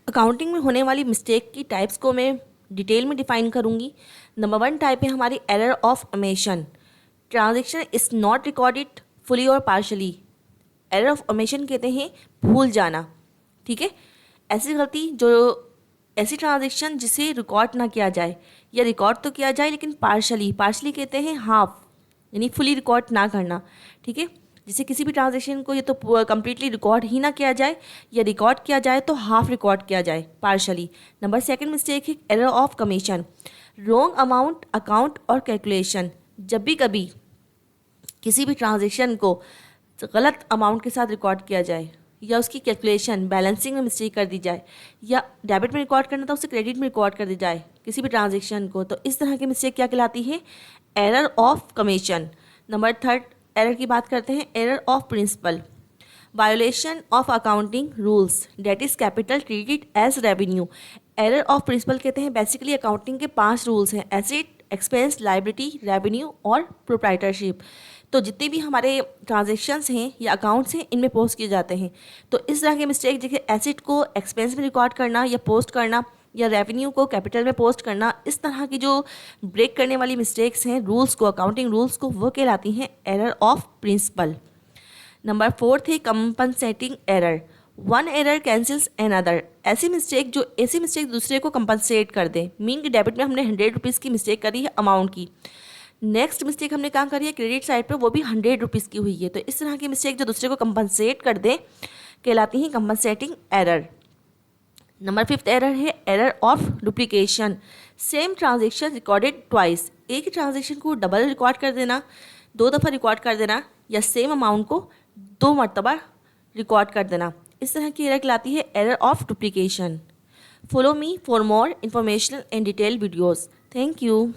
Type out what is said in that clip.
Accounting में होने वाली मिस्टेक की टाइप्स को मैं डिटेल में डिफाइन करूँगी। नंबर 1 टाइप है हमारी error of omission. Transaction is not recorded fully और पार्शली। एरर ऑफ ओमिशन कहते हैं भूल जाना, ठीक है। ऐसी गलती जो ऐसी ट्रांजेक्शन जिसे रिकॉर्ड ना किया जाए या रिकॉर्ड तो किया जाए लेकिन पार्शली कहते हैं हाफ, यानी फुली रिकॉर्ड ना करना, ठीक है। जैसे किसी भी ट्रांजेक्शन को ये तो कम्प्लीटली रिकॉर्ड ही ना किया जाए या रिकॉर्ड किया जाए तो हाफ रिकॉर्ड किया जाए, पार्शली। नंबर 2 मिस्टेक है error of commission. Wrong amount account और कैलकुलेशन। जब भी कभी किसी भी ट्रांजेक्शन को गलत अमाउंट के साथ रिकॉर्ड किया जाए या उसकी कैलकुलेशन बैलेंसिंग में मिस्टेक कर दी जाए या डेबिट में रिकॉर्ड करना था उसे क्रेडिट में रिकॉर्ड कर दी जाए किसी भी ट्रांजेक्शन को, तो इस तरह की मिस्टेक क्या कहलाती है? Error of commission. Number 3 error की बात करते हैं, error of principle. Violation of accounting rules that is capital treated as revenue. Error of principle कहते हैं बेसिकली अकाउंटिंग के 5 रूल्स हैं, एसेट, एक्सपेंस, लाइबिलिटी, रेवेन्यू और प्रोप्राइटरशिप। तो जितने भी हमारे ट्रांजेक्शन्स हैं या अकाउंट्स हैं इनमें पोस्ट किए जाते हैं। तो इस तरह के मिस्टेक जैसे एसेट को एक्सपेंस में रिकॉर्ड करना या पोस्ट करना या रेवेन्यू को कैपिटल में पोस्ट करना, इस तरह की जो ब्रेक करने वाली मिस्टेक्स हैं रूल्स को, अकाउंटिंग रूल्स को, वो कहलाती हैं एरर ऑफ प्रिंसिपल। नंबर 4 है compensating error. One error cancels another. ऐसी मिस्टेक दूसरे को कंपनसेट कर दे। मीन कि डेबिट में हमने 100 रुपीज़ की मिस्टेक करी है अमाउंट की, नेक्स्ट मिस्टेक हमने कहाँ करी है क्रेडिट साइड पे, वो भी 100 रुपीज़ की हुई है। तो इस तरह की मिस्टेक जो दूसरे को कंपनसेट कर दे कहलाती है कंपनसेटिंग एरर। नंबर 5 एरर है error of duplication. Same transaction recorded twice. एक ही ट्रांजेक्शन को डबल रिकॉर्ड कर देना, 2 दफ़ा रिकॉर्ड कर देना या सेम अमाउंट को 2 मरतबा रिकॉर्ड कर देना, इस तरह की एरर कहलाती है error of duplication. Follow me for more information and detail videos. Thank you.